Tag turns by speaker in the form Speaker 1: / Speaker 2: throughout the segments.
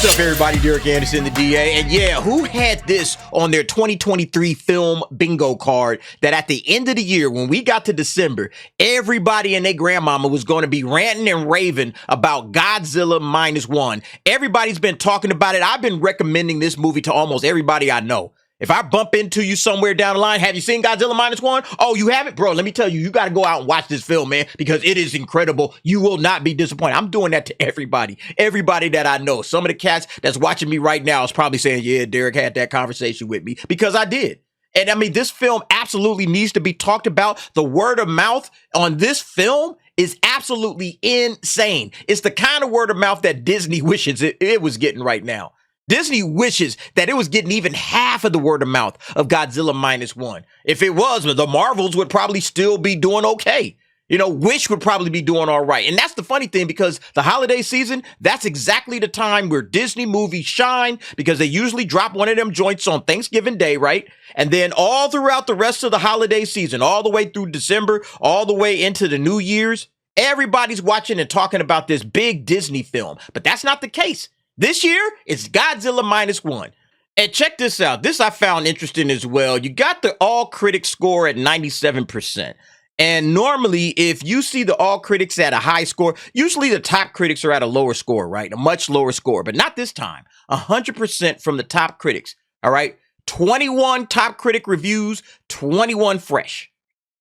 Speaker 1: What's up, everybody? Derek Anderson, the DA. And yeah, who had this on their 2023 film bingo card that at the end of the year, when we got to December, everybody and their grandmama was going to be ranting and raving about Godzilla Minus One. Everybody's been talking about it. I've been recommending this movie to almost everybody I know. If I bump into you somewhere down the line, have you seen Godzilla Minus One? Oh, you haven't? Bro, let me tell you, you got to go out and watch this film, man, because it is incredible. You will not be disappointed. I'm doing that to everybody that I know. Some of the cats that's watching me right now is probably saying, yeah, Derek had that conversation with me, because I did. And I mean, this film absolutely needs to be talked about. The word of mouth on this film is absolutely insane. It's the kind of word of mouth that Disney wishes it was getting right now. Disney wishes that it was getting even half of the word of mouth of Godzilla Minus One. If it was, the Marvels would probably still be doing okay. You know, Wish would probably be doing all right. And that's the funny thing, because the holiday season, that's exactly the time where Disney movies shine, because they usually drop one of them joints on Thanksgiving Day, right? And then all throughout the rest of the holiday season, all the way through December, all the way into the New Year's, everybody's watching and talking about this big Disney film. But that's not the case. This year, it's Godzilla Minus One. And check this out. This I found interesting as well. You got the all critics score at 97%. And normally, if you see the all critics at a high score, usually the top critics are at a lower score, right? A much lower score, but not this time. 100% from the top critics, all right? 21 top critic reviews, 21 fresh.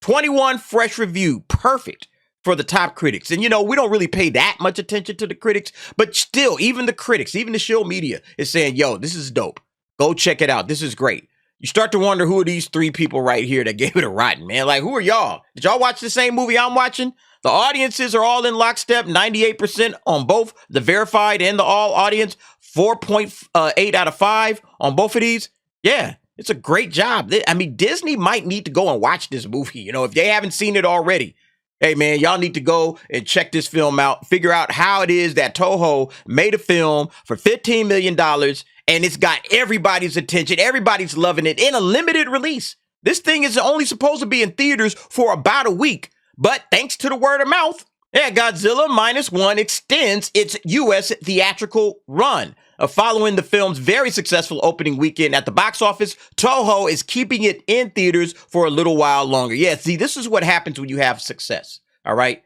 Speaker 1: 21 fresh review, perfect for the top critics. And, you know, we don't really pay that much attention to the critics, but still, even the critics, even the show media is saying, yo, this is dope. Go check it out. This is great. You start to wonder, who are these three people right here that gave it a rotten, man? Like, who are y'all? Did y'all watch the same movie I'm watching? The audiences are all in lockstep, 98% on both the verified and the all audience, 4.8 out of 5 on both of these. Yeah, it's a great job. I mean, Disney might need to go and watch this movie, you know, if they haven't seen it already. Hey, man, y'all need to go and check this film out. Figure out how it is that Toho made a film for $15 million, and it's got everybody's attention. Everybody's loving it in a limited release. This thing is only supposed to be in theaters for about a week. But thanks to the word of mouth, yeah, Godzilla Minus One extends its U.S. theatrical run. Following the film's very successful opening weekend at the box office, Toho is keeping it in theaters for a little while longer. Yeah, see, this is what happens when you have success, all right?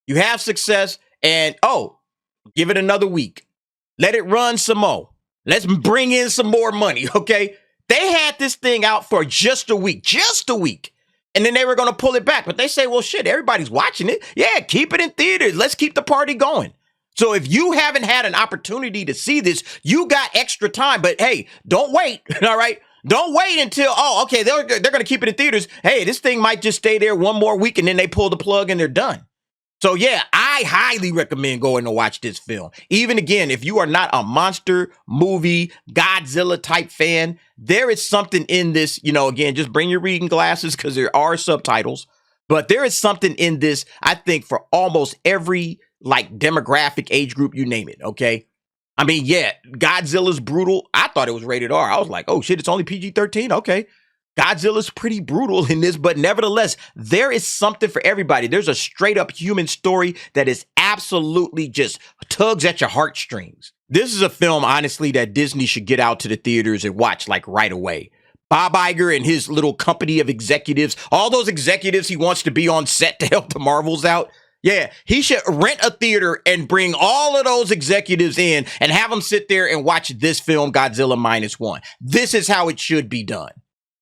Speaker 1: You have success, and, give it another week. Let it run some more. Let's bring in some more money, okay? They had this thing out for just a week, and then they were going to pull it back. But they say, well, shit, everybody's watching it. Yeah, keep it in theaters. Let's keep the party going. So if you haven't had an opportunity to see this, you got extra time. But hey, don't wait, all right? Don't wait until, they're going to keep it in theaters. Hey, this thing might just stay there one more week, and then they pull the plug and they're done. So yeah, I highly recommend going to watch this film. Even again, if you are not a monster movie, Godzilla type fan, there is something in this, you know, again, just bring your reading glasses because there are subtitles. But there is something in this, I think, for almost every demographic, age group, you name it, okay? I mean, yeah, Godzilla's brutal. I thought it was rated R. I was like, oh shit, it's only PG-13, okay. Godzilla's pretty brutal in this, but nevertheless, there is something for everybody. There's a straight up human story that is absolutely just tugs at your heartstrings. This is a film, honestly, that Disney should get out to the theaters and watch right away. Bob Iger and his little company of executives, all those executives he wants to be on set to help the Marvels out. Yeah, he should rent a theater and bring all of those executives in and have them sit there and watch this film, Godzilla Minus One. This is how it should be done.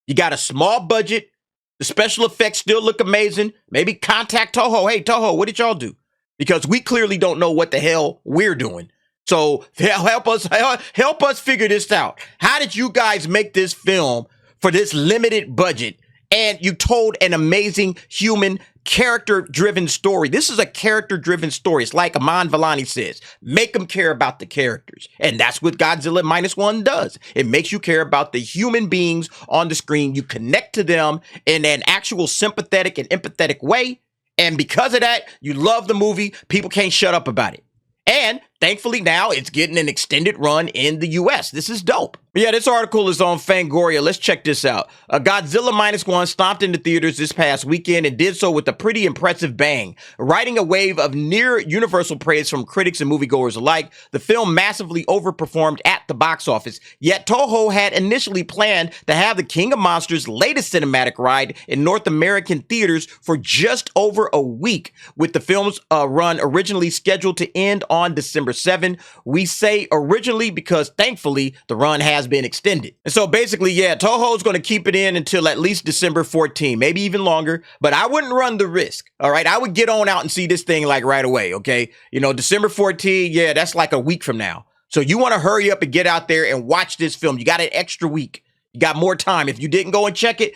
Speaker 1: You got a small budget. The special effects still look amazing. Maybe contact Toho. Hey, Toho, what did y'all do? Because we clearly don't know what the hell we're doing. So help us figure this out. How did you guys make this film for this limited budget? And you told an amazing human character-driven story. This is a character-driven story. It's like Aman Vellani says, make them care about the characters. And that's what Godzilla Minus One does. It makes you care about the human beings on the screen. You connect to them in an actual sympathetic and empathetic way. And because of that, you love the movie. People can't shut up about it. And thankfully now it's getting an extended run in the US. This is dope. But yeah, this article is on Fangoria. Let's check this out. Godzilla Minus One stomped into theaters this past weekend and did so with a pretty impressive bang, riding a wave of near universal praise from critics and moviegoers alike. The film massively overperformed at the box office, yet Toho had initially planned to have the King of Monsters' latest cinematic ride in North American theaters for just over a week, with the film's run originally scheduled to end on December 7. We say originally because thankfully the run has been extended. And so basically, yeah, Toho's going to keep it in until at least December 14, maybe even longer, but I wouldn't run the risk. All right. I would get on out and see this thing like right away. Okay. You know, December 14, yeah, that's like a week from now. So you want to hurry up and get out there and watch this film. You got an extra week. You got more time. If you didn't go and check it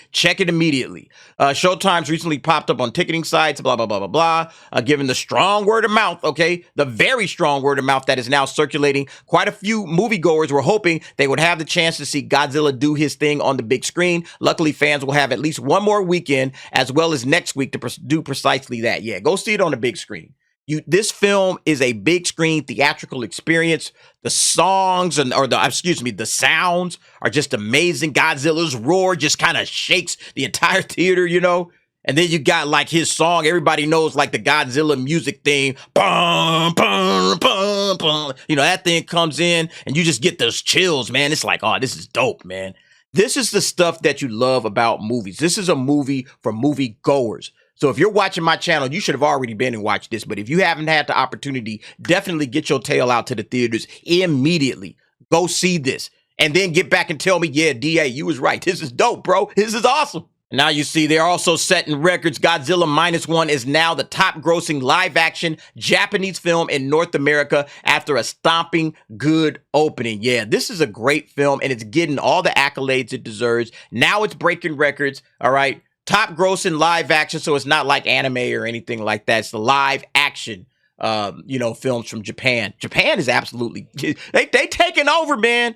Speaker 1: immediately. Showtime's recently popped up on ticketing sites, blah, blah, blah, blah, blah. Given the strong word of mouth, okay, the very strong word of mouth that is now circulating, quite a few moviegoers were hoping they would have the chance to see Godzilla do his thing on the big screen. Luckily, fans will have at least one more weekend, as well as next week, to do precisely that. Yeah, go see it on the big screen. This film is a big screen theatrical experience. The songs the sounds are just amazing. Godzilla's roar just kind of shakes the entire theater, you know? And then you got like his song. Everybody knows like the Godzilla music theme. Bum, bum, bum, bum. You know, that thing comes in and you just get those chills, man. It's like, oh, this is dope, man. This is the stuff that you love about movies. This is a movie for movie goers. So if you're watching my channel, you should have already been and watched this. But if you haven't had the opportunity, definitely get your tail out to the theaters immediately. Go see this. And then get back and tell me, yeah, DA, you was right. This is dope, bro. This is awesome. Now you see they're also setting records. Godzilla Minus One is now the top grossing live action Japanese film in North America after a stomping good opening. Yeah, this is a great film and it's getting all the accolades it deserves. Now it's breaking records. All right. Top grossing live action, so it's not like anime or anything like that. It's the live action, films from Japan. Japan is absolutely, they taking over, man.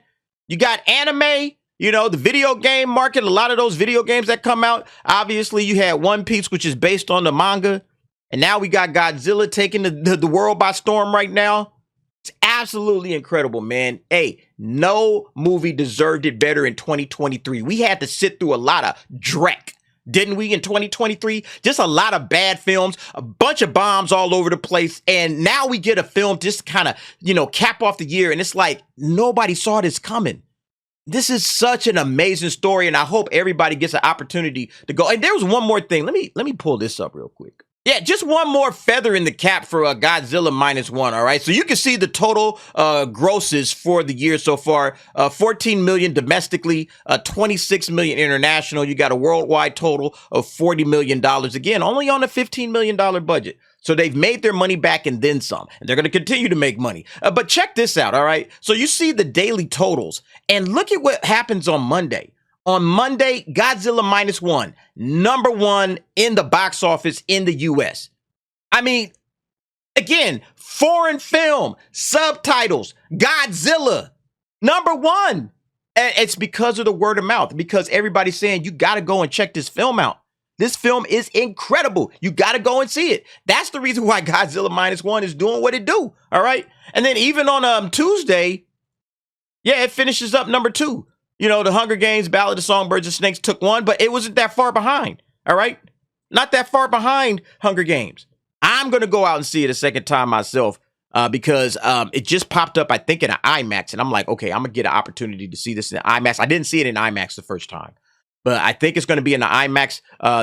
Speaker 1: You got anime, you know, the video game market, a lot of those video games that come out. Obviously, you had One Piece, which is based on the manga. And now we got Godzilla taking the world by storm right now. It's absolutely incredible, man. Hey, no movie deserved it better in 2023. We had to sit through a lot of dreck. Didn't we, in 2023? Just a lot of bad films, a bunch of bombs all over the place. And now we get a film just kind of, cap off the year. And it's like, nobody saw this coming. This is such an amazing story. And I hope everybody gets an opportunity to go. And there was one more thing. Let me pull this up real quick. Yeah, just one more feather in the cap for Godzilla Minus One, all right? So you can see the total grosses for the year so far. 14 million domestically, 26 million international. You got a worldwide total of $40 million. Again, only on a $15 million budget. So they've made their money back and then some. And they're going to continue to make money. But check this out, all right? So you see the daily totals. And look at what happens on Monday. On Monday, Godzilla Minus One, number one in the box office in the US. I mean, again, foreign film, subtitles, Godzilla, number one. And it's because of the word of mouth, because everybody's saying, you got to go and check this film out. This film is incredible. You got to go and see it. That's the reason why Godzilla Minus One is doing what it do. All right. And then even on Tuesday, yeah, it finishes up number two. You know, the Hunger Games, Ballad of Songbirds and Snakes took one, but it wasn't that far behind, all right? Not that far behind Hunger Games. I'm going to go out and see it a second time myself because it just popped up, I think, in an IMAX, and I'm like, okay, I'm going to get an opportunity to see this in IMAX. I didn't see it in IMAX the first time, but I think it's going to be in the IMAX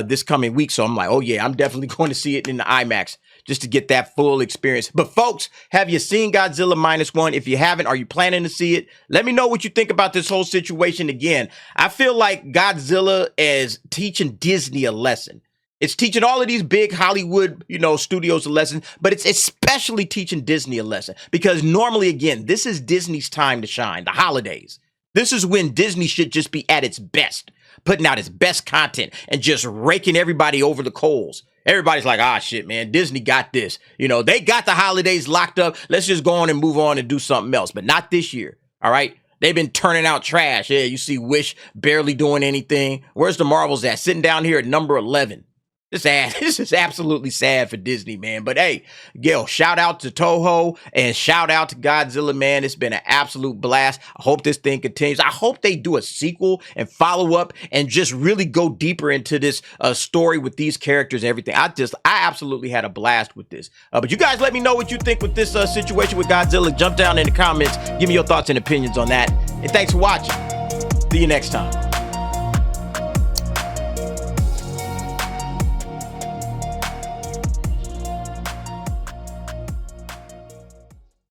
Speaker 1: this coming week, so I'm like, oh, yeah, I'm definitely going to see it in the IMAX just to get that full experience. But folks, have you seen Godzilla Minus One? If you haven't, are you planning to see it? Let me know what you think about this whole situation. Again, I feel like Godzilla is teaching Disney a lesson. It's teaching all of these big Hollywood, studios a lesson, but it's especially teaching Disney a lesson because normally, again, this is Disney's time to shine, the holidays. This is when Disney should just be at its best, putting out its best content and just raking everybody over the coals. Everybody's like, ah, shit, man, Disney got this. They got the holidays locked up. Let's just go on and move on and do something else. But not this year, all right? They've been turning out trash. Yeah, you see Wish barely doing anything. Where's the Marvels at? Sitting down here at number 11. This is absolutely sad for Disney, man. But hey, yo, shout out to Toho and shout out to Godzilla, man. It's been an absolute blast. I hope this thing continues. I hope they do a sequel and follow up and just really go deeper into this story with these characters and everything. I absolutely had a blast with this. But you guys let me know what you think with this situation with Godzilla. Jump down in the comments. Give me your thoughts and opinions on that. And thanks for watching. See you next time.